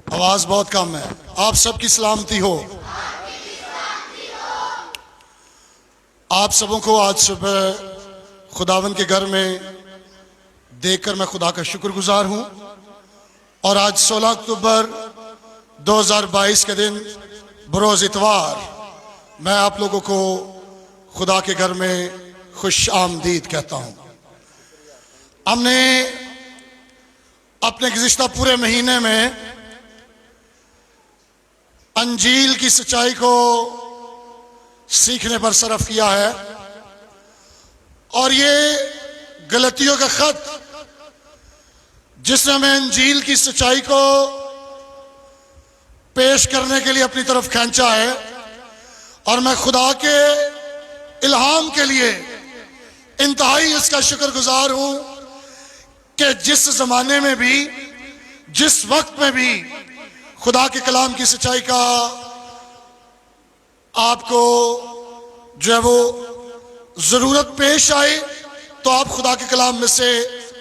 आवाज बहुत कम है। आप सबकी सलामती हो। आप सबों को आज सुबह खुदावन के घर में देखकर मैं खुदा का शुक्रगुजार हूं। और आज 16 अक्टूबर 2022 के दिन बरोज इतवार मैं आप लोगों को खुदा के घर में खुश आमदीद कहता हूं। हमने अपने गुज़िश्ता पूरे महीने में अंजील की सच्चाई को सीखने पर सरफ किया है। और ये गलतियों का खत जिसने हमें अंजील की सच्चाई को पेश करने के लिए अपनी तरफ खींचा है। और मैं खुदा के इल्हाम के लिए इंतहाई इसका शुक्रगुजार हूं कि जिस जमाने में भी, जिस वक्त में भी खुदा के कलाम की सच्चाई का आपको जो है वो जरूरत पेश आए तो आप खुदा के कलाम में से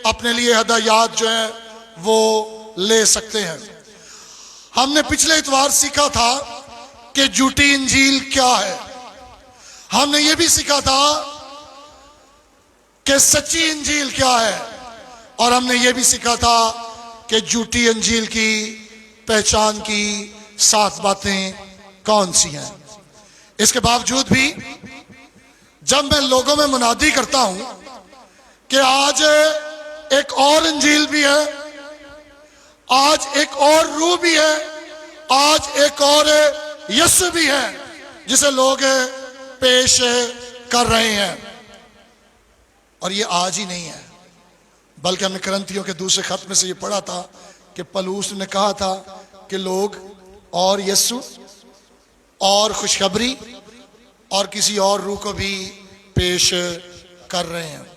अपने लिए हदायत जो है वो ले सकते हैं। हमने पिछले इतवार सीखा था कि झूठी इंजील क्या है। हमने ये भी सीखा था कि सच्ची इंजील क्या है। और हमने ये भी सीखा था कि झूठी इंजील की पहचान की 7 बातें कौन सी हैं। इसके बावजूद भी जब मैं लोगों में मुनादी करता हूं कि आज एक और इंजील भी है, आज एक और रूह भी है, आज एक और यीशु भी है जिसे लोग पेश कर रहे हैं। और ये आज ही नहीं है, बल्कि हमने करंथियों के दूसरे खत में से ये पढ़ा था कि पलूस ने कहा था कि लोग और यीशु और खुशखबरी और किसी और रूह को भी पेश कर रहे हैं।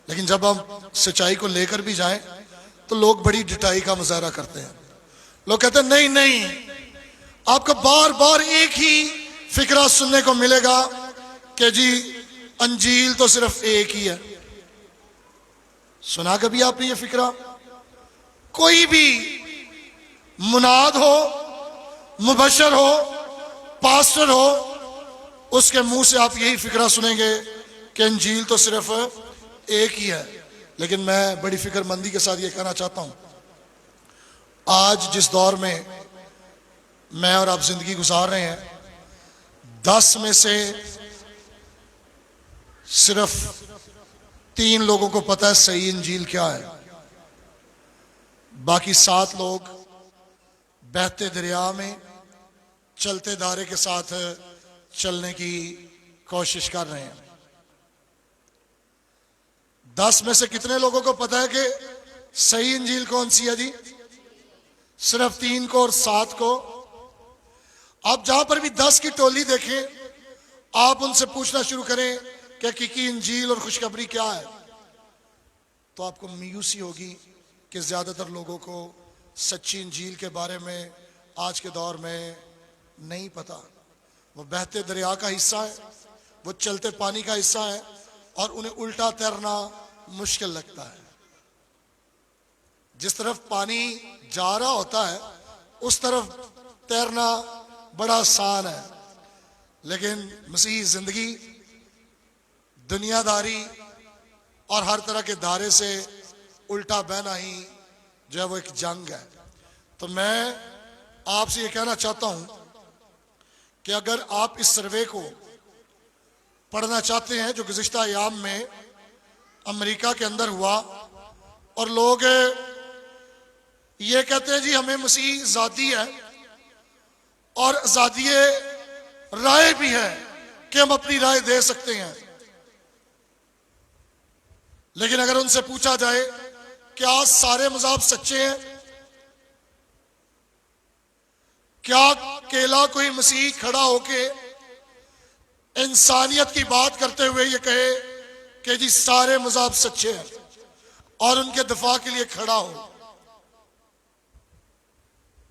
लेकिन जब हम सच्चाई को लेकर भी जाएं तो लोग बड़ी डिटाई का मुजाहरा करते हैं। लोग कहते हैं नहीं नहीं, आपको बार बार एक ही फिक्रा सुनने को मिलेगा कि जी अंजील तो सिर्फ एक ही है। सुना कभी आपने ये फिक्रा? कोई भी मुनाद हो, मुबशर हो, पास्टर हो, उसके मुंह से आप यही फिक्रा सुनेंगे कि अंजील तो सिर्फ एक ही है। लेकिन मैं बड़ी फिक्रमंदी के साथ ये कहना चाहता हूं, आज जिस दौर में मैं और आप जिंदगी गुजार रहे हैं, 10 में से सिर्फ 3 लोगों को पता है सही इंजील क्या है। बाकी 7 लोग बहते दरिया में चलते धारे के साथ चलने की कोशिश कर रहे हैं। 10 में से कितने लोगों को पता है कि सही इंजील कौन सी है जी? सिर्फ 3 को और 7 को। आप जहां पर भी 10 की टोली देखें, आप उनसे पूछना शुरू करें कि हकीकी इंजील और खुशखबरी क्या है, तो आपको मायूसी होगी कि ज्यादातर लोगों को सच्ची इंजील के बारे में आज के दौर में नहीं पता। वो बहते दरिया का हिस्सा है, वो चलते पानी का हिस्सा है और उन्हें उल्टा तैरना मुश्किल लगता है। जिस तरफ पानी जा रहा होता है उस तरफ तैरना बड़ा आसान है। लेकिन मसीही जिंदगी दुनियादारी और हर तरह के धारे से उल्टा बहना ही जो है वो एक जंग है। तो मैं आपसे ये कहना चाहता हूं कि अगर आप इस सर्वे को पढ़ना चाहते हैं जो गुज़िश्ता अय्याम में अमेरिका के अंदर हुआ, और लोग ये कहते हैं जी हमें मसीह आज़ादी है और आज़ादी राय भी है कि हम अपनी राय दे सकते हैं। लेकिन अगर उनसे पूछा जाए क्या सारे मज़हब सच्चे हैं, क्या अकेला कोई मसीह खड़ा होके इंसानियत की बात करते हुए ये कहे कि जी सारे मज़हब सच्चे हैं और उनके दफा के लिए खड़ा हो,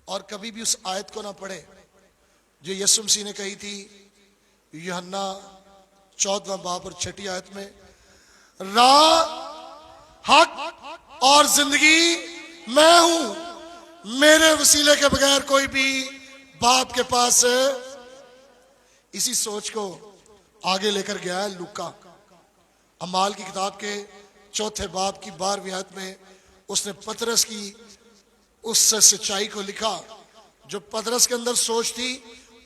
और कभी भी उस आयत को ना पढ़े जो यीशु मसीह ने कही थी यूहन्ना 14वां बाब और 6ठी आयत में, राह, हक और जिंदगी मैं हूं, मेरे वसीले के बगैर कोई भी बाप के पास। इसी सोच को आगे लेकर गया है लूका। अमाल की किताब के 4 बाब की 12वीं आयत में उसने पतरस की उस सच्चाई को लिखा जो पतरस के अंदर सोच थी,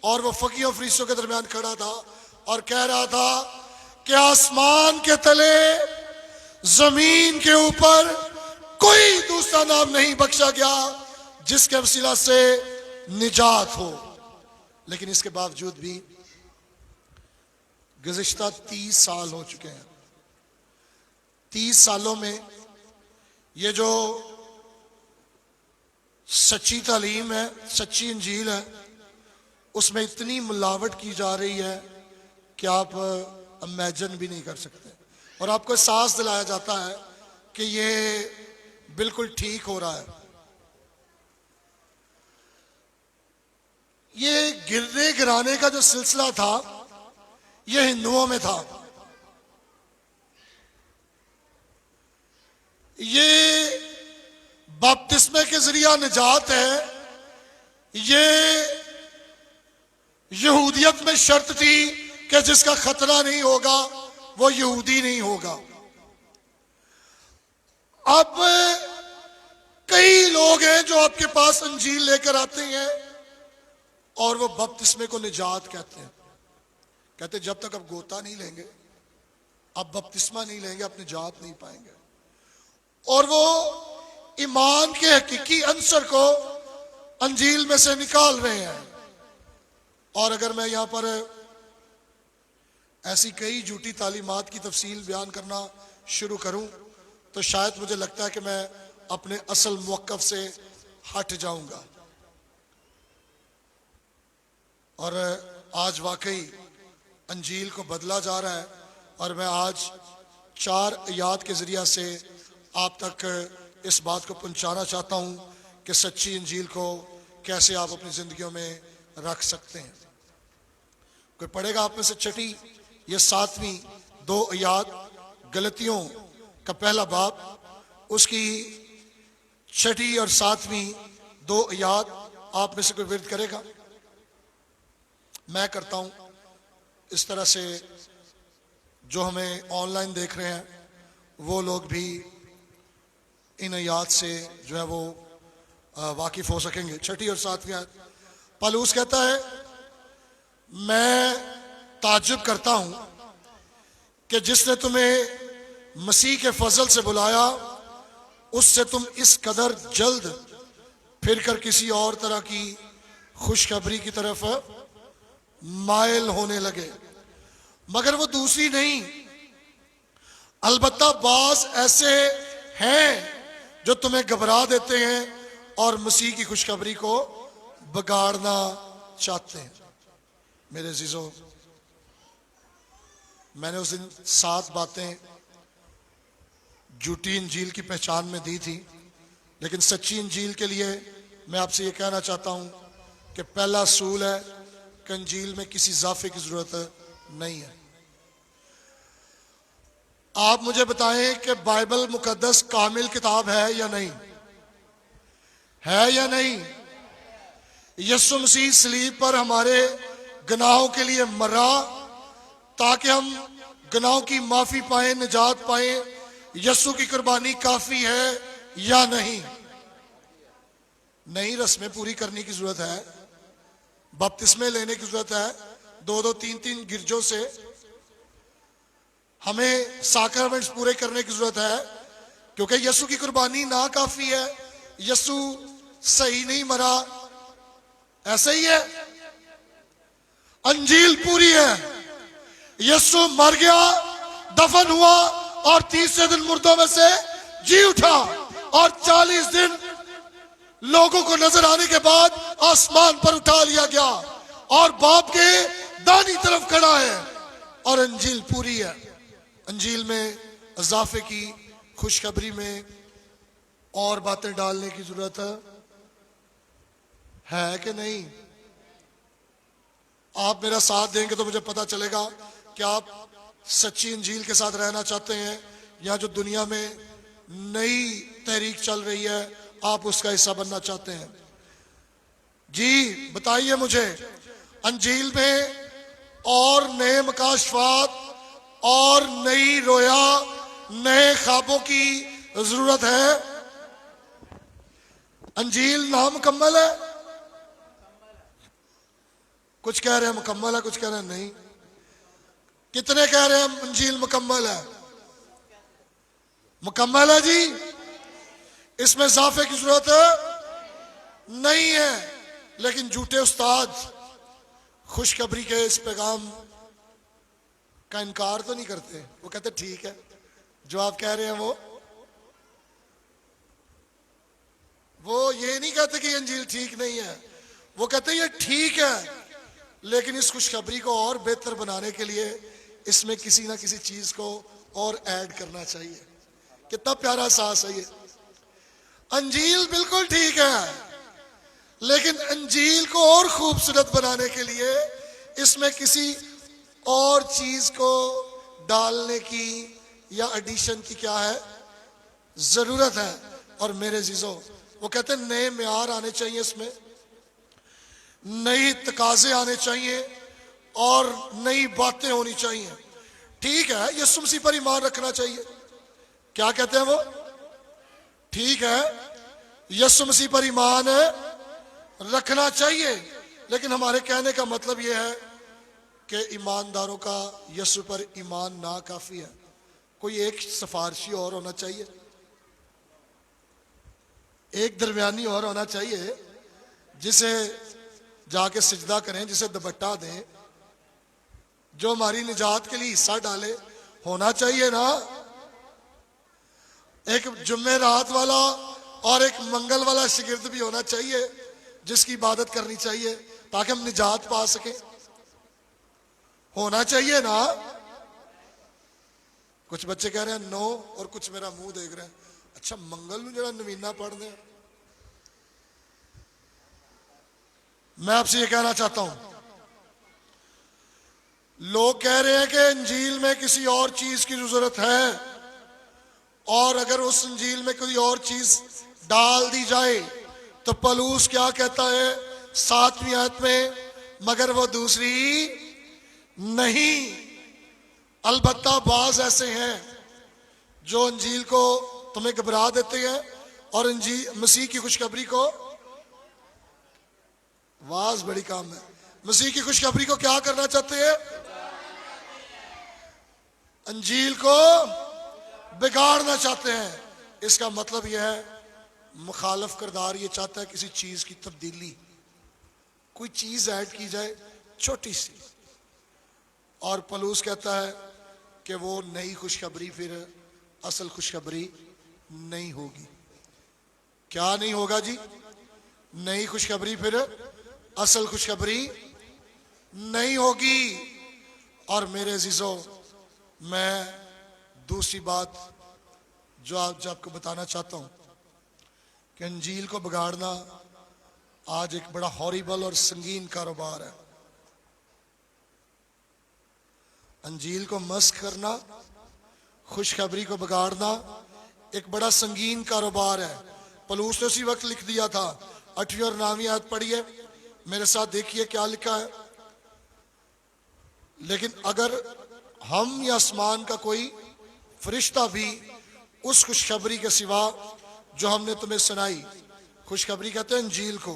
और वो फकीह और फरीसियों के दरमियान खड़ा था और कह रहा था कि आसमान के तले जमीन के ऊपर कोई दूसरा नाम नहीं बख्शा गया जिसके वसीला से निजात हो। लेकिन इसके बावजूद भी गुज़िश्ता 30 साल हो चुके हैं। 30 सालों में ये जो सच्ची तालीम है, सच्ची इंजील है, उसमें इतनी मिलावट की जा रही है कि आप इमेजिन भी नहीं कर सकते। और आपको एहसास दिलाया जाता है कि ये बिल्कुल ठीक हो रहा है। ये गिरने गिराने का जो सिलसिला था ये हिंदुओं में था। ये बपतिस्मे के जरिया निजात है। ये यहूदियत में शर्त थी कि जिसका खतना नहीं होगा वो यहूदी नहीं होगा। अब कई लोग हैं जो आपके पास अंजील लेकर आते हैं और वो बपतिस्मे को निजात कहते हैं। कहते जब तक आप गोता नहीं लेंगे, आप बपतिस्मा नहीं लेंगे, आप निजात नहीं पाएंगे। और वो ईमान के हकीकी अंसर को अंजील में से निकाल रहे हैं। और अगर मैं यहां पर ऐसी कई झूठी तालीमात की तफसील बयान करना शुरू करूं तो शायद मुझे लगता है कि मैं अपने असल मौक़िफ़ से हट जाऊंगा। और आज वाकई अंजील को बदला जा रहा है। और मैं आज 4 आयात के जरिया से आप तक इस बात को पहुंचाना चाहता हूं कि सच्ची अंजील को कैसे आप अपनी जिंदगियों में रख सकते हैं। कोई पढ़ेगा आप में से छठी ये 7वीं 2 आयात, गलतियों का पहला बाब, उसकी 6ठी और 7वीं 2 आयात आप में से कोई विर्द करेगा? मैं करता हूं। इस तरह से जो हमें ऑनलाइन देख रहे हैं वो लोग भी इन आयात से जो है वो वाकिफ हो सकेंगे। 6ठी और 7वीं आयत, पौलुस कहता है, मैं ताज्जुब करता हूं कि जिसने तुम्हें मसीह के फजल से बुलाया उससे तुम इस कदर जल्द फिर कर किसी और तरह की खुशखबरी की तरफ मायल होने लगे। मगर वो दूसरी नहीं, अलबत्ता बाज ऐसे हैं जो तुम्हें घबरा देते हैं और मसीह की खुशखबरी को बिगाड़ना चाहते हैं। मेरे अजीजों, मैंने उस दिन 7 बातें झूठी इंजील की पहचान में दी थी, लेकिन सच्ची इंजील के लिए मैं आपसे ये कहना चाहता हूं कि पहला असूल है कि इंजील में किसी इजाफे की जरूरत नहीं है। आप मुझे बताएं कि बाइबल मुकद्दस कामिल किताब है या नहीं? है या नहीं? यीशु मसीह सलीब पर हमारे गुनाहों के लिए मरा ताकि हम गुनाहों की माफी पाएं, निजात पाएं। यीशु की कुर्बानी काफी है या नहीं? नहीं, रस्में पूरी करने की जरूरत है, बपतिस्मे लेने की जरूरत है, 2-2, 3-3 गिरजों से हमें साक्रामेंट्स पूरे करने की जरूरत है, क्योंकि यीशु की कुर्बानी ना काफी है। यीशु सही नहीं मरा, ऐसे ही है। अंजील पूरी है, यीशु मर गया, दफन हुआ और 30 दिन मुर्दों में से जी उठा और 40 दिन लोगों को नजर आने के बाद आसमान पर उठा लिया गया और बाप के दानी तरफ खड़ा है। और अंजील पूरी है। अंजील में इजाफे की, खुशखबरी में और बातें डालने की जरूरत है कि नहीं? आप मेरा साथ देंगे तो मुझे पता चलेगा कि आप सच्ची इंजील के साथ रहना चाहते हैं या जो दुनिया में नई तहरीक चल रही है आप उसका हिस्सा बनना चाहते हैं? जी बताइए मुझे, अंजील में और नए मकाशफात और नई रोया, नए ख्वाबों की जरूरत है? अंजील नामुकम्मल है? कुछ कह रहे हैं मुकम्मल है, कुछ कह रहे हैं नहीं। कितने कह रहे हैं अंजील मुकम्मल है? मुकम्मल है जी, इसमें इजाफे की जरूरत नहीं है। लेकिन झूठे उस्ताद खुशखबरी के इस पैगाम का इनकार तो नहीं करते। वो कहते ठीक है, जो आप कह रहे हैं वो ये नहीं कहते कि अंजील ठीक नहीं है। वो कहते ये ठीक है, लेकिन इस खुशखबरी को और बेहतर बनाने के लिए इसमें किसी ना किसी चीज को और ऐड करना चाहिए। कितना प्यारा एहसास है ये। अंजील बिल्कुल ठीक है, लेकिन अंजील को और खूबसूरत बनाने के लिए इसमें किसी और चीज को डालने की या एडिशन की क्या है, जरूरत है। और मेरे जीजो, वो कहते हैं नए म्यार आने चाहिए, इसमें नई तकाजे आने चाहिए और नई बातें होनी चाहिए। ठीक है, यीशु मसीह पर ईमान रखना चाहिए। क्या कहते हैं वो? ठीक है, यीशु मसीह पर ईमान रखना चाहिए, लेकिन हमारे कहने का मतलब यह है कि ईमानदारों का यीशु पर ईमान ना काफी है। कोई एक सिफारिशी और होना चाहिए, एक दरमियानी और होना चाहिए, जिसे जाके सिजदा करें, जिसे दुपट्टा दें, जो हमारी निजात के लिए हिस्सा डाले। होना चाहिए ना? एक जुम्मे रात वाला और एक मंगल वाला शिगिर्द भी होना चाहिए, जिसकी इबादत करनी चाहिए ताकि हम निजात पा सके। होना चाहिए ना? कुछ बच्चे कह रहे हैं नो, और कुछ मेरा मुंह देख रहे हैं। अच्छा, मंगल में जरा नवीना पढ़ दें। मैं आपसे ये कहना चाहता हूं, लोग कह रहे हैं कि अंजील में किसी और चीज की जरूरत है, और अगर उस अंजील में कोई और चीज डाल दी जाए तो पलूस क्या कहता है 7वीं आयत में? मगर वो दूसरी नहीं। अलबत्ता बाज ऐसे हैं जो अंजील को तुम्हें घबरा देते हैं और अंजील मसीह की खुशखबरी को, वाज बड़ी काम है, मसीह की खुशखबरी को क्या करना चाहते हैं? अंजील को बिगाड़ना चाहते हैं। इसका मतलब यह है, मुखालफ किरदार ये चाहता है किसी चीज की तब्दीली, कोई चीज ऐड की जाए छोटी सी, और पलूस कहता है कि वो नई खुशखबरी फिर असल खुशखबरी नहीं होगी। क्या नहीं होगा जी? नई खुशखबरी फिर असल खुशखबरी नहीं होगी। और मेरे अजीजों, मैं दूसरी बात जो आपको बताना चाहता हूं कि अंजील को बिगाड़ना आज एक बड़ा हॉरिबल और संगीन कारोबार है। अंजील को मस्क करना, खुशखबरी को बिगाड़ना एक बड़ा संगीन कारोबार है। पलूस ने उसी वक्त लिख दिया था। 8वीं और 9वीं आयत पढ़िए, मेरे साथ देखिए क्या लिखा है। लेकिन अगर हम या आसमान का कोई फरिश्ता भी उस खुशखबरी के सिवा जो हमने तुम्हें सुनाई, खुशखबरी कहते हैं अंजील को,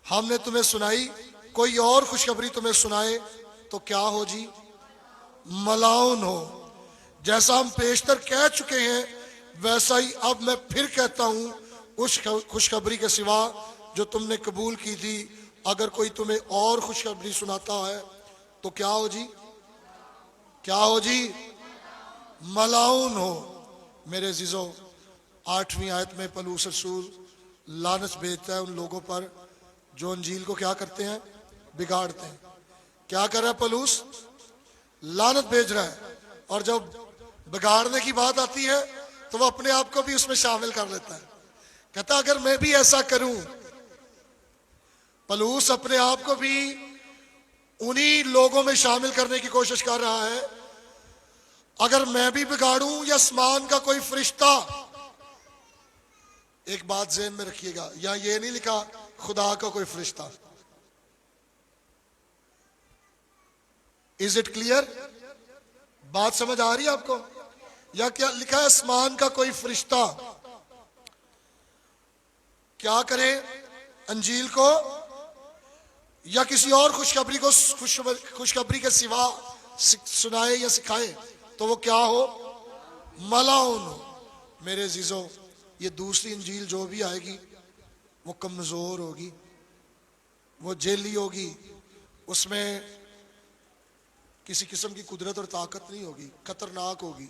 हमने तुम्हें सुनाई, कोई और खुशखबरी तुम्हें सुनाए तो क्या हो जी? मलाउन हो। जैसा हम पेशतर कह चुके हैं वैसा ही अब मैं फिर कहता हूं, उस खुशखबरी के सिवा जो तुमने कबूल की थी, अगर कोई तुम्हें और खुशखबरी सुनाता है तो क्या हो जी? क्या हो जी? मलाउन हो। मेरे अजीजों, 8वीं आयत में पलूस रसूल लानत भेजता है उन लोगों पर जो अंजील को क्या करते हैं? बिगाड़ते हैं। क्या कर रहा है पलूस? लानत भेज रहा है। और जब बिगाड़ने की बात आती है तो वह अपने आप को भी उसमें शामिल कर लेता है। कहता अगर मैं भी ऐसा करूं, पलूस अपने आप को भी उन्हीं लोगों में शामिल करने की कोशिश कर रहा है। अगर मैं भी बिगाड़ूं या आसमान का कोई फरिश्ता एक बात ज़हन में रखिएगा, यहां ये नहीं लिखा खुदा का कोई फरिश्ता। Is it clear? बात समझ आ रही है आपको? या क्या लिखा है आसमान का कोई फरिश्ता क्या करे अंजील को या किसी और खुशखबरी को खुशखबरी के सिवा सुनाए या सिखाए तो वो क्या हो? मलाउन हो। मेरे अजीजों, ये दूसरी अंजील जो भी आएगी वो कमजोर होगी, वो जेली होगी, उसमें किसी किस्म की कुदरत और ताकत नहीं होगी, खतरनाक होगी,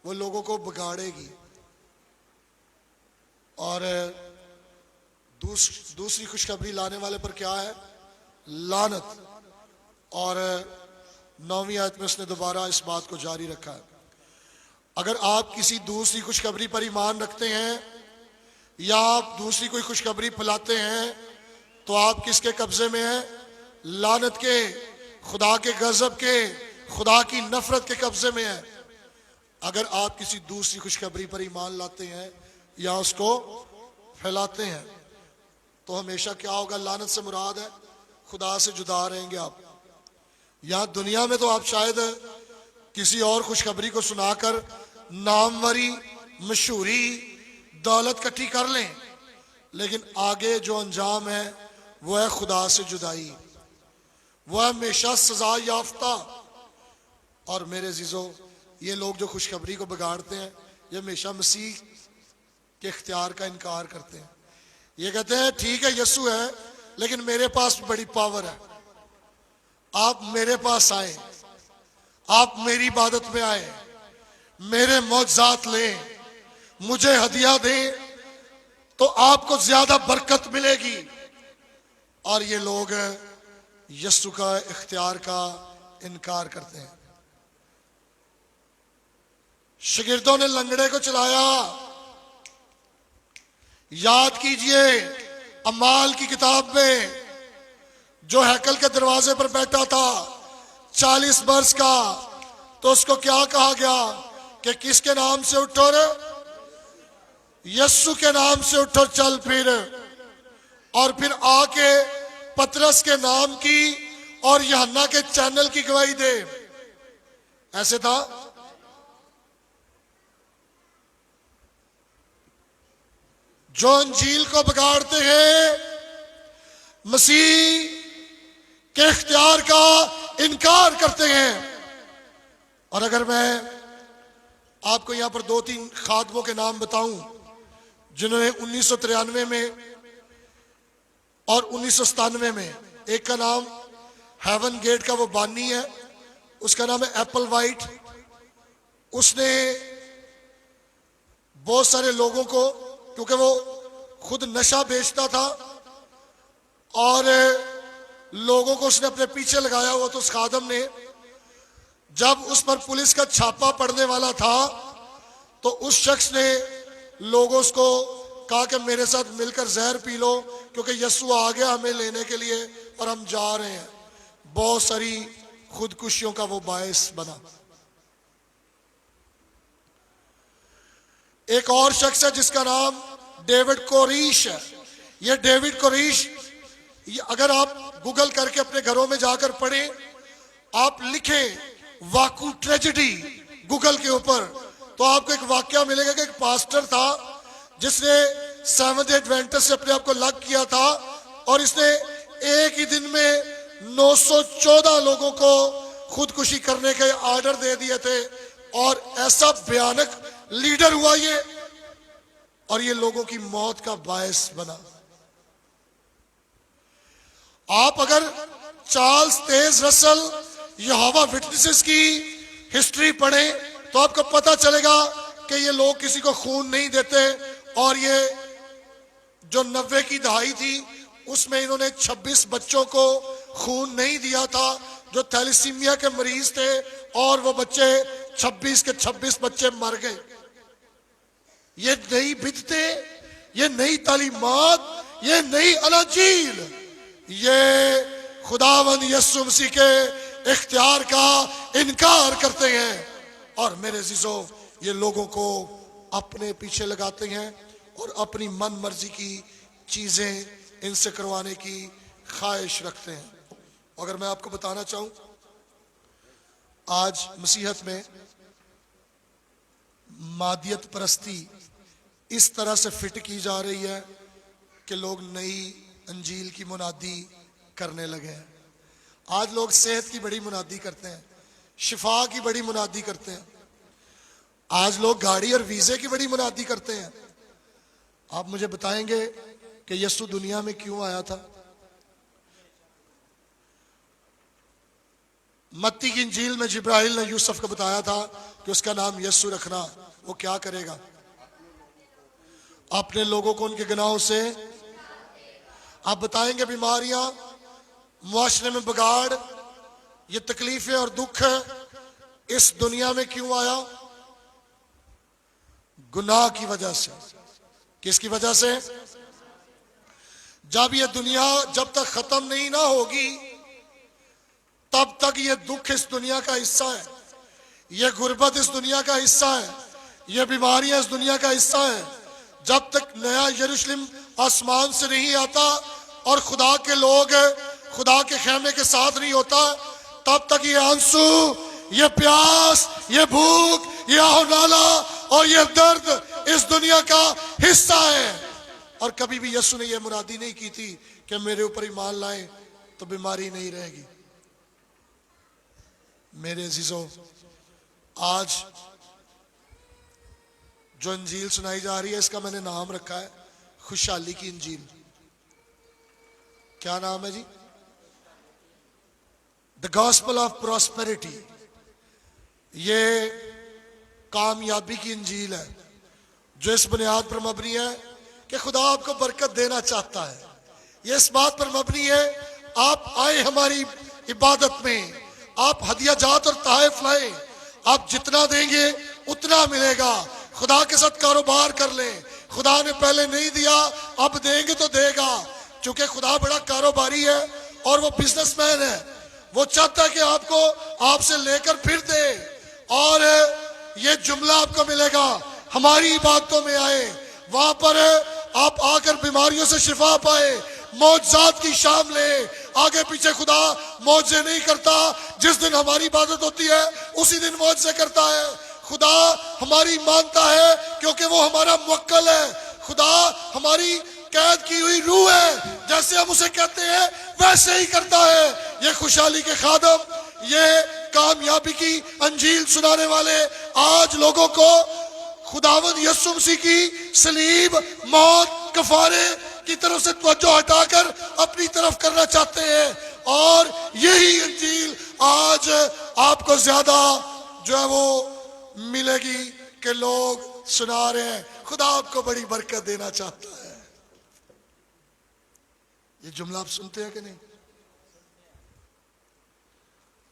वो लोगों को बिगाड़ेगी। और दूसरी खुशखबरी लाने वाले पर क्या है? लानत। और 9वीं आयत में उसने दोबारा इस बात को जारी रखा है। अगर आप किसी दूसरी खुशखबरी पर ईमान रखते हैं या आप दूसरी कोई खुशखबरी फैलाते हैं तो आप किसके कब्जे में हैं? लानत के, खुदा के गजब के, खुदा की नफरत के कब्जे में है। अगर आप किसी दूसरी खुशखबरी पर ईमान लाते हैं या उसको फैलाते हैं तो हमेशा क्या होगा? लानत से मुराद है खुदा से जुदा रहेंगे आप। यहां दुनिया में तो आप शायद किसी और खुशखबरी को सुनाकर नामवरी, मशहूरी, दौलत इकट्ठी कर लें, लेकिन आगे जो अंजाम है वो है खुदा से जुदाई, वो है हमेशा सजा याफ्ता। और मेरे अजीजों, ये लोग जो खुशखबरी को बिगाड़ते हैं ये हमेशा मसीह के इख्तियार का इनकार करते हैं। ये कहते हैं ठीक है यीशु है लेकिन मेरे पास बड़ी पावर है, आप मेरे पास आए, आप मेरी इबादत में आए, मेरे मौजज़ात लें, मुझे हदिया दें तो आपको ज्यादा बरकत मिलेगी। और ये लोग यीशु का इख्तियार का इनकार करते हैं। शागिर्दों ने लंगड़े को चलाया। याद कीजिए अमाल की किताब में जो हैकल के दरवाजे पर बैठा था 40 वर्ष का, तो उसको क्या कहा गया कि किसके नाम से उठो रे? यीशु के नाम से उठो चल फिर। और फिर आके पतरस के नाम की और यूहन्ना के चैनल की गवाही दे। ऐसे था। जो अंजील को बिगाड़ते हैं मसीह के इख्तियार का इनकार करते हैं। और अगर मैं आपको यहां पर 2-3 खादमों के नाम बताऊं जिन्होंने 1993 में और 1997 में, एक का नाम हेवन गेट का वो बानी है, उसका नाम है एप्पल वाइट। उसने बहुत सारे लोगों को, क्योंकि वो खुद नशा बेचता था और लोगों को उसने अपने पीछे लगाया हुआ, तो उस खादम ने जब उस पर पुलिस का छापा पड़ने वाला था तो उस शख्स ने लोगों को कहा कि मेरे साथ मिलकर जहर पी लो क्योंकि यीशु आ गया हमें लेने के लिए और हम जा रहे हैं। बहुत सारी खुदकुशियों का वो बायस बना। एक और शख्स है जिसका नाम डेविड कोरीश है। ये डेविड कोरीश, अगर आप गूगल करके अपने घरों में जाकर पढ़ें, आप लिखें वाकू ट्रेजेडी गूगल के ऊपर, तो आपको एक वाकया मिलेगा कि एक पास्टर था जिसने सेवंथ डे एडवेंटिस्ट से अपने आप को अलग किया था और इसने एक ही दिन में 914 लोगों को खुदकुशी करने के आर्डर दे दिए थे। और ऐसा भयानक लीडर हुआ ये, और ये लोगों की मौत का बायस बना। आप अगर चार्ल्स तेज रसल यहोवा विटनेसेस की हिस्ट्री पढ़ें तो आपको पता चलेगा कि ये लोग किसी को खून नहीं देते। और ये जो 90 की दहाई थी उसमें इन्होंने 26 बच्चों को खून नहीं दिया था जो थैलेसीमिया के मरीज थे, और वो बच्चे 26 के 26 बच्चे मर गए। ये नई बिदते, ये नई तालीमात, ये नई अनाजील, ये खुदावंद यीशु मसीह के इख्तियार का इनकार करते हैं। और मेरे अजीजों, ये लोगों को अपने पीछे लगाते हैं और अपनी मन मर्जी की चीजें इनसे करवाने की ख्वाहिश रखते हैं। अगर मैं आपको बताना चाहूं, आज मसीहत में मादियत परस्ती इस तरह से फिट की जा रही है कि लोग नई अंजील की मुनादी करने लगे हैं। आज लोग सेहत की बड़ी मुनादी करते हैं, शिफा की बड़ी मुनादी करते हैं। आज लोग गाड़ी और वीजे की बड़ी मुनादी करते हैं। आप मुझे बताएंगे कि यीशु दुनिया में क्यों आया था? मत्ती की इंजील में जिब्राइल ने यूसुफ को बताया था कि उसका नाम यीशु रखना। वो क्या करेगा? अपने लोगों को उनके गुनाहों से। आप बताएंगे बीमारियां, मुआशरे में बिगाड़, ये तकलीफें और दुख इस दुनिया में क्यों आया? गुनाह की वजह से। किसकी वजह से? जब ये दुनिया जब तक खत्म नहीं ना होगी तब तक ये दुख इस दुनिया का हिस्सा है, ये गुर्बत इस दुनिया का हिस्सा है, ये बीमारियां इस दुनिया का हिस्सा है। जब तक नया यरूशलेम आसमान से नहीं आता और खुदा के लोग खुदा के खेमे के साथ नहीं होता, तब तक ये आंसू, ये प्यास, ये भूख, ये आहोनाला और ये दर्द इस दुनिया का हिस्सा है। और कभी भी यीशु ने यह मुरादी नहीं की थी कि मेरे ऊपर ईमान लाए तो बीमारी नहीं रहेगी। मेरे अजीजों, आज जो इंजील सुनाई जा रही है इसका मैंने नाम रखा है खुशहाली की इंजील। क्या नाम है जी? The gospel of prosperity. ये कामयाबी की इंजील है जो इस बुनियाद पर मबनी है कि खुदा आपको बरकत देना चाहता है। ये इस बात पर मबनी है, आप आए हमारी इबादत में, आप हदिया जात और तहफ़ लाए, आप जितना देंगे उतना मिलेगा। खुदा के साथ कारोबार कर लें। खुदा ने पहले नहीं दिया, अब देंगे तो देगा। क्योंकि खुदा बड़ा कारोबारी है और वो बिजनेसमैन है। वो चाहता है कि आपको आपसे लेकर फिर दे। और ये जुमला आपको मिलेगा, हमारी इबादतों में आए, वहां पर आप आकर बीमारियों से शिफा पाए, मौजज़ात की शाम ले। आगे पीछे खुदा मौजे नहीं करता। जिस दिन हमारी इबादत होती है उसी दिन मौजे करता है। खुदा हमारी मानता है क्योंकि वो हमारा मुवक्किल है। खुदा हमारी कैद की हुई रूह है, जैसे हम उसे कहते हैं वैसे ही करता है। ये खुशहाली के खादम, ये कामयाबी की अंजील सुनाने वाले आज लोगों को खुदावंद यीशु मसीह की सलीब, मौत, कफारे की तरफ से तवज्जो हटाकर अपनी तरफ करना चाहते हैं। और यही अंजील आज आपको ज्यादा जो है वो मिलेगी कि लोग सुना रहे हैं। खुदा आपको बड़ी बरकत देना चाहता है। ये जुमला आप सुनते हैं कि नहीं?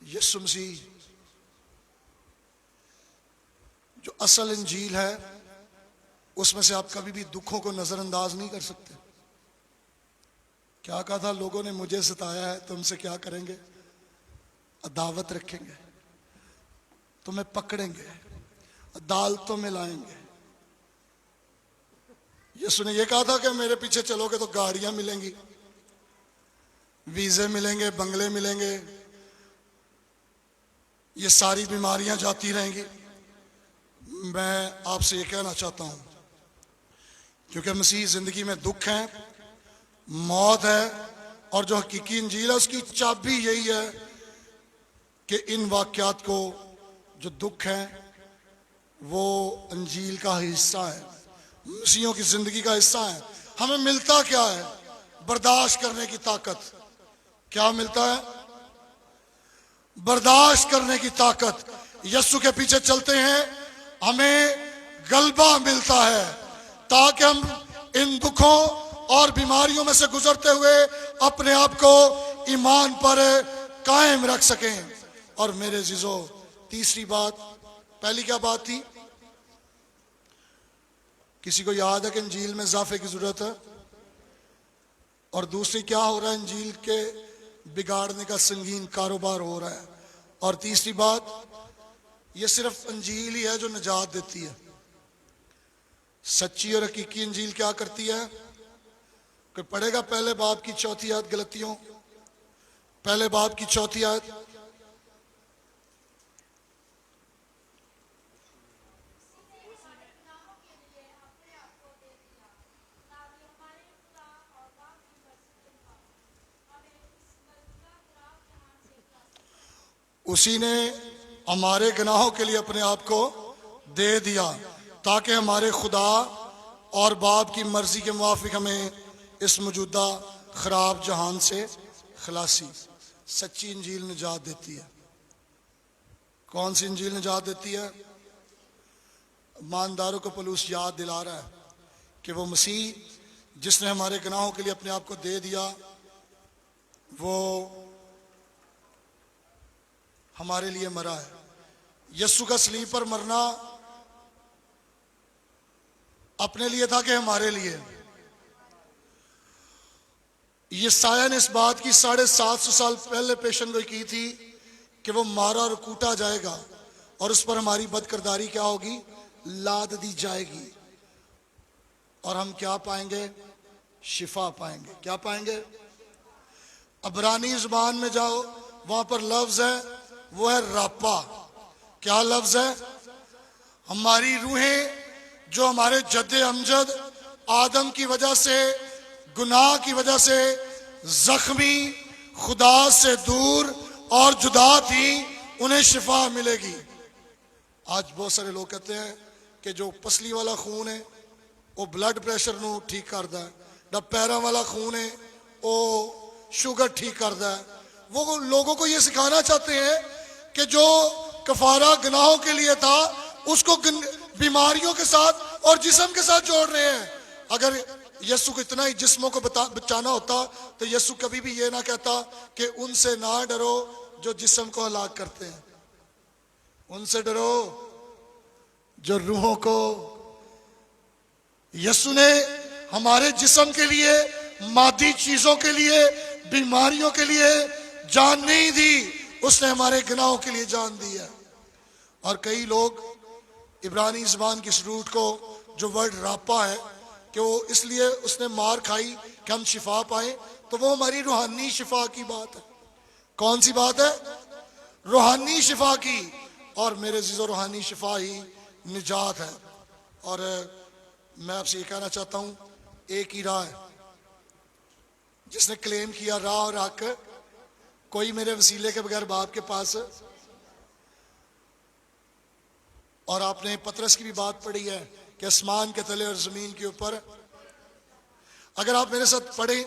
यीशु मसीह जो असल इंजील है उसमें से आप कभी भी दुखों को नजरअंदाज नहीं कर सकते। क्या कहा था? लोगों ने मुझे सताया है, तुमसे क्या करेंगे? अदावत रखेंगे, तुम्हें पकड़ेंगे, अदालतों में लाएंगे। यीशु ने यह कहा था कि मेरे पीछे चलोगे तो गाड़ियां मिलेंगी, वीजे मिलेंगे, बंगले मिलेंगे, ये सारी बीमारियां जाती रहेंगी। मैं आपसे ये कहना चाहता हूं, क्योंकि मसीह जिंदगी में दुख है, मौत है, और जो हकीकी इंजील है उसकी चाबी यही है कि इन वाकयात को, जो दुख है वो अंजील का हिस्सा है, मसीहियों की जिंदगी का हिस्सा है। हमें मिलता क्या है? बर्दाश्त करने की ताकत। क्या मिलता है? बर्दाश्त करने की ताकत। यीशु के पीछे चलते हैं, हमें गलबा मिलता है ताकि हम इन दुखों और बीमारियों में से गुजरते हुए अपने आप को ईमान पर कायम रख सकें। और मेरे अजीजों, तीसरी बात, पहली क्या बात थी? किसी को याद है कि इंजील में इजाफे की जरूरत है? और दूसरी क्या हो रहा है? इंजील के बिगाड़ने का संगीन कारोबार हो रहा है। और तीसरी बात, ये सिर्फ इंजील ही है जो निजात देती है। सच्ची और हकीकी इंजील क्या करती है? कोई पढ़ेगा पहले बाब की 4 आयत गलतियों, पहले बाब की 4 आयत। उसी ने हमारे गुनाहों के लिए अपने आप को दे दिया ताकि हमारे खुदा और बाप की मर्जी के मुवाफिक हमें इस मौजूदा खराब जहान से खलासी। सच्ची इंजील निजात देती है। कौन सी इंजील निजात देती है? ईमानदारों को पौलुस याद दिला रहा है कि वो मसीह जिसने हमारे गुनाहों के लिए अपने आप को दे दिया, वो हमारे लिए मरा है। यीशु का सलीब पर मरना अपने लिए था कि हमारे लिए? यशायाह ने इस बात की 750 साल पहले पेशन गोई की थी कि वो मारा और कूटा जाएगा और उस पर हमारी बदकिरदारी क्या होगी? लाद दी जाएगी और हम क्या पाएंगे? शिफा पाएंगे। क्या पाएंगे? अब्रानी जुबान में जाओ, वहां पर लफ्ज है, वो है रापा। क्या लफ्ज है? हमारी रूहें जो हमारे जद्दे अमजद आदम की वजह से, गुनाह की वजह से जख्मी, खुदा से दूर और जुदा थी, उन्हें शिफा मिलेगी। आज बहुत सारे लोग कहते हैं कि जो पसली वाला खून है वो ब्लड प्रेशर नू ठीक करता है, जो पैरों वाला खून है वो शुगर ठीक करता है। वो लोगों को ये सिखाना चाहते हैं कि जो कफारा गुनाहों के लिए था उसको बीमारियों के साथ और जिस्म के साथ जोड़ रहे हैं। अगर यीशु को इतना ही जिस्मों को बचाना होता तो यीशु कभी भी ये ना कहता कि उनसे ना डरो जो जिस्म को हलाक करते हैं, उनसे डरो जो रूहों को। यीशु ने हमारे जिस्म के लिए, मादी चीजों के लिए, बीमारियों के लिए जान नहीं दी, उसने हमारे गुनाहों के लिए जान दी है। और कई लोग इब्रानी ज़बान की इस रूट को, जो वर्ड रापा है, कि वो इसलिए उसने मार खाई कि हम शिफा पाए, तो वो हमारी रूहानी शिफा की बात है। कौन सी बात है? रूहानी शिफा की। और मेरे अज़ीज़ो, रूहानी शिफा ही निजात है। और मैं आपसे ये कहना चाहता हूँ, एक ही राह है। जिसने क्लेम किया राह और हक, कोई मेरे वसीले के बगैर बाप के पास। और आपने पतरस की भी बात पढ़ी है कि आसमान के तले और जमीन के ऊपर। अगर आप मेरे साथ पढ़े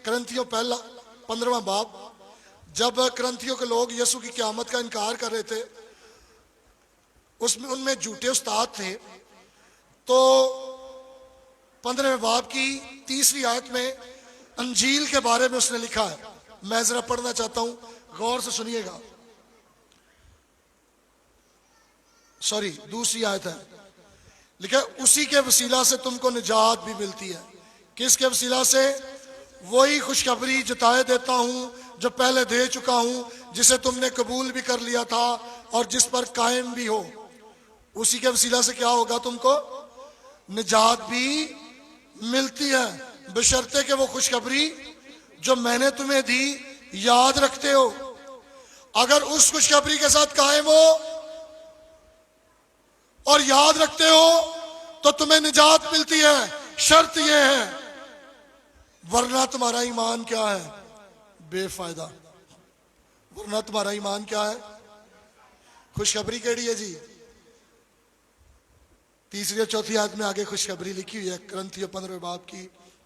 करंथियों पहला 15वां बाब, जब करंथियों के लोग यीशु की क़यामत का इनकार कर रहे थे, उसमें उनमें झूठे उस्ताद थे, तो 15वें बाब की 3री आयत में अंजील के बारे में उसने लिखा है। मैं जरा पढ़ना चाहता हूं, गौर से सुनिएगा। सॉरी, 2री आयत है, लिखा उसी के वसीला से तुमको निजात भी मिलती है। किसके वसीला से? वही खुशखबरी जताए देता हूं जो पहले दे चुका हूं, जिसे तुमने कबूल भी कर लिया था और जिस पर कायम भी हो। उसी के वसीला से क्या होगा? तुमको निजात भी मिलती है, बशर्ते कि वो खुशखबरी जो मैंने तुम्हें दी याद रखते हो। अगर उस खुशखबरी के साथ कायम हो और याद रखते हो तो तुम्हें निजात मिलती है। शर्त यह है, वरना तुम्हारा ईमान क्या है? बेफायदा। वरना तुम्हारा ईमान क्या है? खुशखबरी केड़ी है जी? 3री और 4थी आयत में आगे खुशखबरी लिखी हुई है, करंथियों 15वें बाब की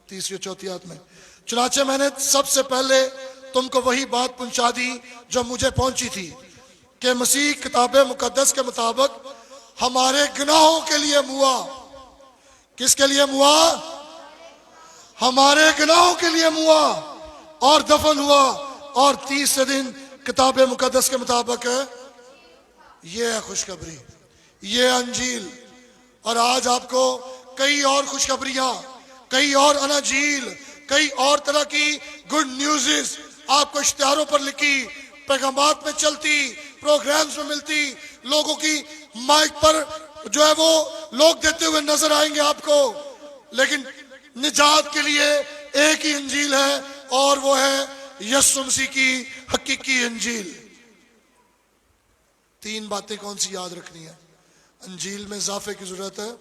3री और 4थी आयत में। चुनाचे मैंने सबसे पहले तुमको वही बात पहुंचा दी जो मुझे पहुंची थी, कि मसीह किताब मुकद्दस के मुताबिक हमारे गुनाहों के लिए मुआ। किसके लिए मुआ? हमारे गुनाहों के लिए मुआ और दफन हुआ, और 30 दिन किताब मुकद्दस के मुताबिक ये है खुशखबरी, ये अंजील। और आज आपको कई और खुशखबरियां, कई और अनाजील, कई और तरह की गुड न्यूज़ आपको इश्तिहारों पर लिखी, पैगामात में चलती, प्रोग्राम्स में मिलती, लोगों की माइक पर जो है वो लोग देते हुए नजर आएंगे आपको, लेकिन निजात के लिए एक ही इंजील है और वो है यीशु मसीह की हकीकी इंजील। तीन बातें कौन सी याद रखनी है? अंजील में इजाफे की जरूरत है।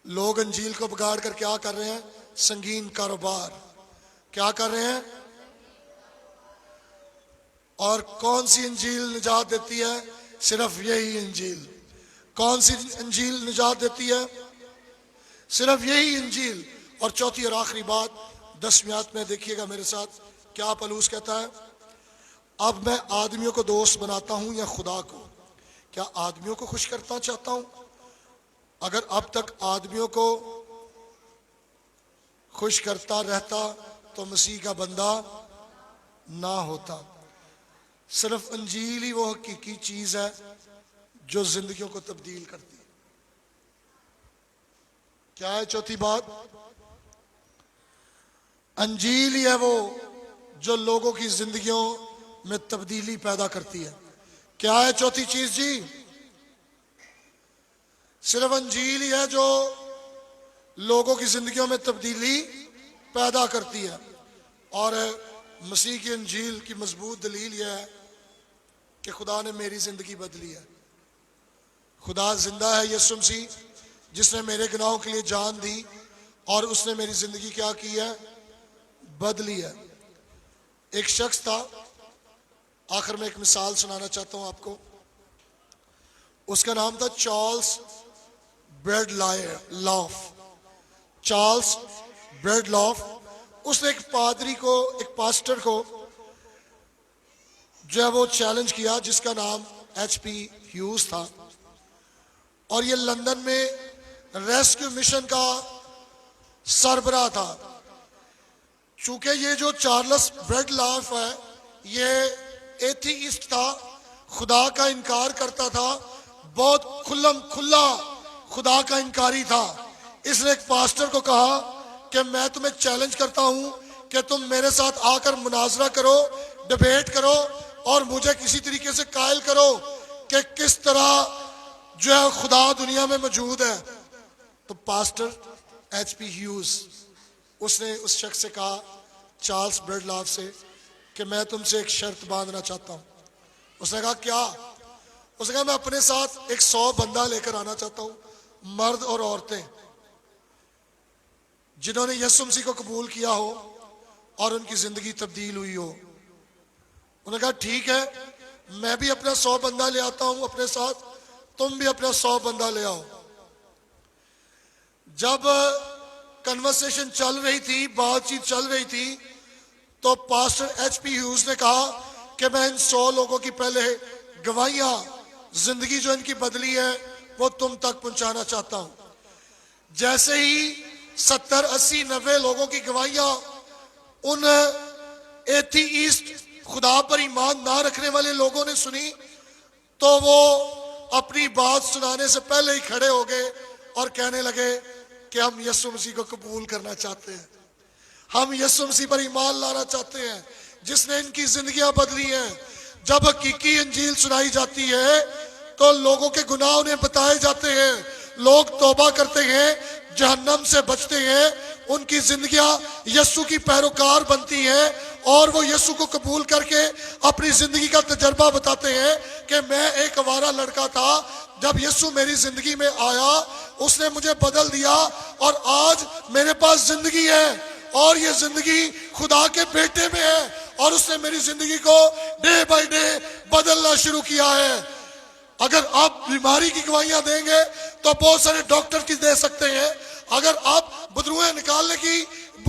लोग अंजील को बिगाड़ कर क्या कर रहे हैं? संगीन कारोबार। क्या कर रहे हैं? और कौन सी अंजील निजात देती है? सिर्फ यही अंजील। कौन सी अंजील निजात देती है? सिर्फ यही अंजील। और चौथी और आखिरी बात 10वीं आयत में देखिएगा मेरे साथ, क्या पौलुस कहता है? अब मैं आदमियों को दोस्त बनाता हूं या खुदा को? क्या आदमियों को खुश करना चाहता हूं? अगर अब तक आदमियों को खुश करता रहता तो मसीह का बंदा ना होता। सिर्फ अंजील ही वो हकीकी चीज है जो जिंदगियों को तब्दील करती है। क्या है चौथी बात? अंजील ही है वो जो लोगों की जिंदगियों में तब्दीली पैदा करती है। क्या है चौथी चीज जी? सिर्फ अंजील ही है जो लोगों की जिंदगियों में तब्दीली पैदा करती है। और मसीह की अंजील की मजबूत दलील यह है कि खुदा ने मेरी जिंदगी बदली है। खुदा जिंदा है, यीशु मसीह जिसने मेरे गुनाहों के लिए जान दी और उसने मेरी जिंदगी क्या की है? बदली है। एक शख्स था, आखिर में एक मिसाल सुनाना चाहता हूं आपको। उसका नाम था चार्ल्स ब्रैडलॉफ। चार्ल्स ब्रैडलॉफ। उसने एक पादरी को, एक पास्टर को जो है वो चैलेंज किया, जिसका नाम HP ह्यूज था। और ये लंदन में रेस्क्यू मिशन का सरबराह था। चूंकि ये जो चार्ल्स ब्रैडलॉफ है ये एथीइस्ट था, खुदा का इनकार करता था, बहुत खुल्ला खुदा का इनकारी था। इसने एक पास्टर को कहा कि मैं तुम्हें चैलेंज करता हूं कि तुम मेरे साथ आकर मुनाजरा करो, डिबेट करो और मुझे किसी तरीके से कायल करो कि किस तरह जो है खुदा दुनिया में मौजूद है। तो पास्टर HP ह्यूज उसने उस शख्स से कहा, चार्ल्स ब्रैडलॉफ से, कि मैं तुमसे एक शर्त बांधना चाहता हूं। उसने कहा क्या? उसने कहा मैं अपने साथ एक 100 बंदा लेकर आना चाहता हूं, मर्द और औरतें, जिन्होंने यीशु मसीह को कबूल किया हो और उनकी जिंदगी तब्दील हुई हो। उन्होंने कहा ठीक है, मैं भी अपना 100 बंदा ले आता हूं अपने साथ, तुम भी अपना 100 बंदा ले आओ। जब कन्वर्सेशन चल रही थी, बातचीत चल रही थी, तो पास्टर HP ह्यूज ने कहा कि मैं इन 100 लोगों की पहले गवाहियां, जिंदगी जो इनकी बदली है वो तुम तक पहुंचाना चाहता हूं। जैसे ही 70, 80, 90 लोगों की गवाहियां उन एथीइस्ट, खुदा पर ईमान ना रखने वाले लोगों ने सुनी, तो वो अपनी बात सुनाने से पहले ही खड़े हो गए और कहने लगे कि हम यीशु मसीह को कबूल करना चाहते हैं, हम यीशु मसीह पर ईमान लाना चाहते हैं जिसने इनकी जिंदगियां बदली हैं। जब हकीकी इंजील सुनाई जाती है तो लोगों के गुनाह उन्हें बताए जाते हैं, लोग तौबा करते हैं, जहन्नम से बचते हैं, उनकी जिंदगियां यीशु की पैरोकार बनती हैं और वो यीशु को कबूल करके अपनी जिंदगी का तजर्बा बताते हैं कि मैं एक आवारा लड़का था, जब यीशु मेरी जिंदगी में आया उसने मुझे बदल दिया और आज मेरे पास जिंदगी है और ये जिंदगी खुदा के बेटे में है और उसने मेरी जिंदगी को डे बाय डे बदलना शुरू किया है। अगर आप बीमारी की गवाहियां देंगे तो बहुत सारे डॉक्टर की दे सकते हैं, अगर आप बदरुएं निकालने की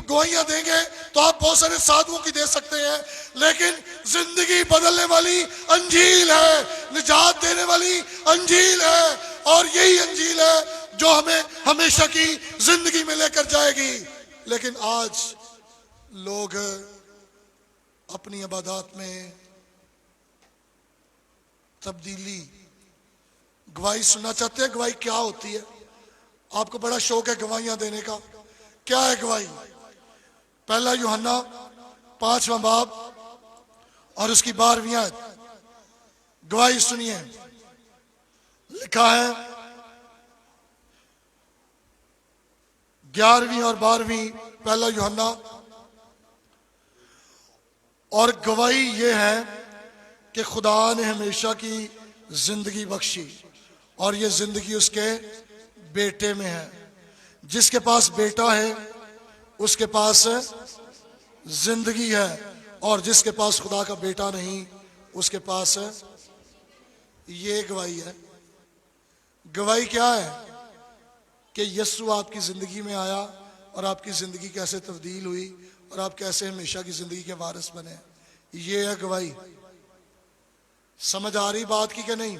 गवाहियां देंगे तो आप बहुत सारे साधुओं की दे सकते हैं, लेकिन जिंदगी बदलने वाली अंजील है, निजात देने वाली अंजील है और यही अंजील है जो हमें हमेशा की जिंदगी में लेकर जाएगी। लेकिन आज लोग अपनी इबादत में तब्दीली, गवाही सुनना चाहते हैं। गवाही क्या होती है? आपको बड़ा शौक है गवाहियां देने का। क्या है गवाही? पहला यूहन्ना 5वां बाब और उसकी 12वीं आयत, गवाही सुनिए। लिखा है 11वीं और 12वीं पहला यूहन्ना, और गवाही ये है कि खुदा ने हमेशा की जिंदगी बख्शी और ये जिंदगी उसके बेटे में है। जिसके पास बेटा है उसके पास जिंदगी है, और जिसके पास खुदा का बेटा नहीं उसके पास ये गवाही है। गवाही क्या है? कि यीशु आपकी जिंदगी में आया और आपकी जिंदगी कैसे तब्दील हुई और आप कैसे हमेशा की जिंदगी के वारिस बने। ये है गवाही। समझ आ रही बात की कि नहीं?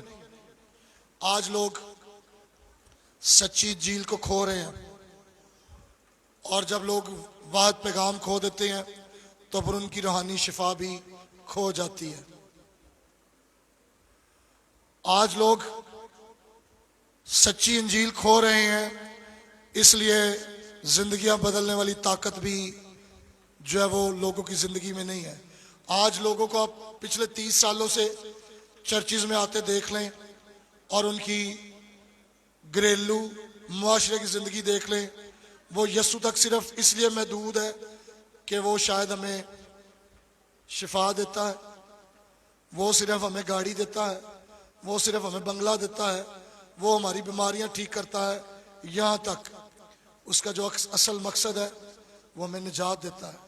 आज लोग सच्ची झील को खो रहे हैं, और जब लोग वाद पैगाम खो देते हैं तो फिर उनकी रूहानी शिफा भी खो जाती है। आज लोग सच्ची इंजील खो रहे हैं, इसलिए जिंदगियां बदलने वाली ताकत भी जो है वो लोगों की जिंदगी में नहीं है। आज लोगों को आप पिछले 30 सालों से चर्चिज में आते देख लें और उनकी घरेलू मुआशरे की जिंदगी देख लें, वो यीशु तक सिर्फ इसलिए महदूद है कि वो शायद हमें शिफा देता है, वो सिर्फ हमें गाड़ी देता है, वो सिर्फ हमें बंगला देता है, वो हमारी बीमारियां ठीक करता है। यहाँ तक उसका जो असल मकसद है वो हमें निजात देता है,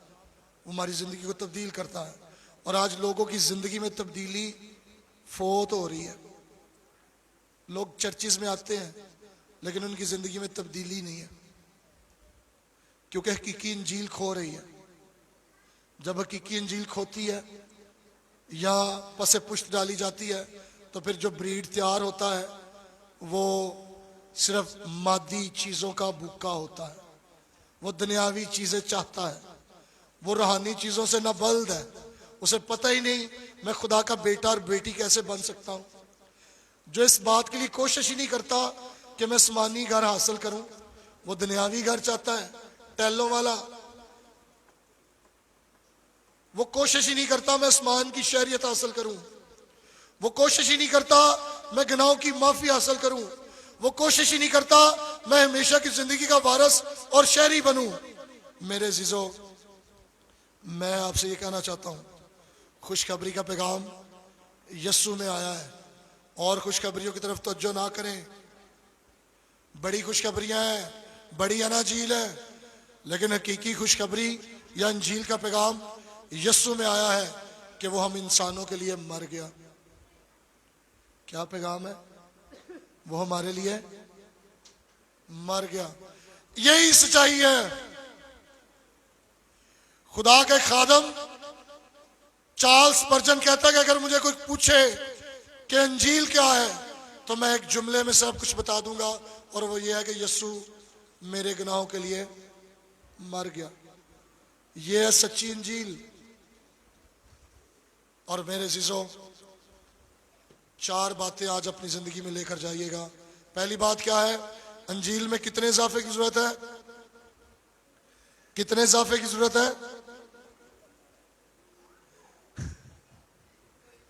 वो हमारी ज़िंदगी को तब्दील करता है। और आज लोगों की ज़िंदगी में तब्दीली फोत हो रही है। लोग चर्चिज में आते हैं लेकिन उनकी ज़िंदगी में तब्दीली नहीं है, क्योंकि हकीकी इंजील खो रही है। जब हकीकी इंजील खोती है या पसे पुष्ट डाली जाती है तो फिर जो ब्रीड तैयार होता है वो सिर्फ मादी चीज़ों का भूखा होता है, वो दुनियावी चीज़ें चाहता है, वो रूहानी चीज़ों से नाबल्द है। उसे पता ही नहीं मैं खुदा का बेटा और बेटी कैसे बन सकता हूँ। जो इस बात के लिए कोशिश ही नहीं करता कि मैं आसमानी घर हासिल करूं, वो दुनियावी घर चाहता है, टैलों वाला। वो कोशिश ही नहीं करता मैं आसमान की शहरियत हासिल करूं, वो कोशिश ही नहीं करता मैं गुनाहों की माफी हासिल करूं, वो कोशिश ही नहीं करता मैं हमेशा की जिंदगी का वारिस और शहरी बनूं। मेरे अजीजों, मैं आपसे ये कहना चाहता हूं, खुशखबरी का पैगाम यीशु में आया है, और खुशखबरियों की तरफ तवज्जो ना करें। बड़ी खुशखबरियां हैं, बड़ी अनाजील है, लेकिन हकीकी खुशखबरी या अंजील का पैगाम यीशु में आया है कि वो हम इंसानों के लिए मर गया। क्या पैगाम है? वो हमारे लिए मर गया। यही सच्चाई है। खुदा के खादम चार्ल्स स्पर्जन कहता है कि अगर मुझे कोई पूछे कि अंजील क्या है तो मैं एक जुमले में सब कुछ बता दूंगा, और वो ये है कि यीशु मेरे गुनाहों के लिए मर गया। ये है सच्ची अंजील। और मेरे अजीजों, 4 बातें आज अपनी जिंदगी में लेकर जाइएगा। पहली बात क्या है? अंजील में कितने इजाफे की जरूरत है? कितने इजाफे की जरूरत है?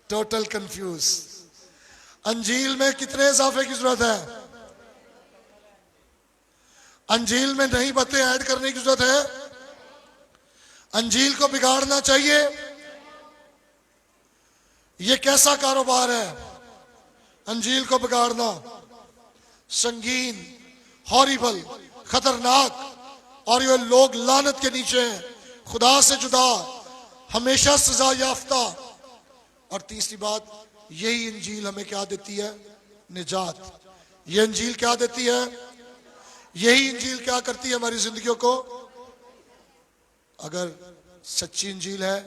Total confuse. अंजील में कितने इजाफे की जरूरत है? अंजील में नई बातें ऐड करने की जरूरत है? अंजील को बिगाड़ना चाहिए? यह कैसा कारोबार है अंजील को बिगाड़ना? संगीन, हॉरिबल, खतरनाक। और ये लोग लानत के नीचे हैं, खुदा से जुदा, हमेशा सजा याफ्ता। और तीसरी बात, यही इंजील हमें क्या देती है? निजात। ये इंजील क्या देती है? यही इंजील क्या करती है हमारी जिंदगियों को? अगर सच्ची इंजील है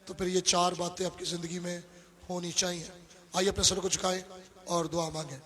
तो फिर ये 4 बातें आपकी जिंदगी में होनी चाहिए। आइए अपने सर को झुकाएं और दुआ मांगें।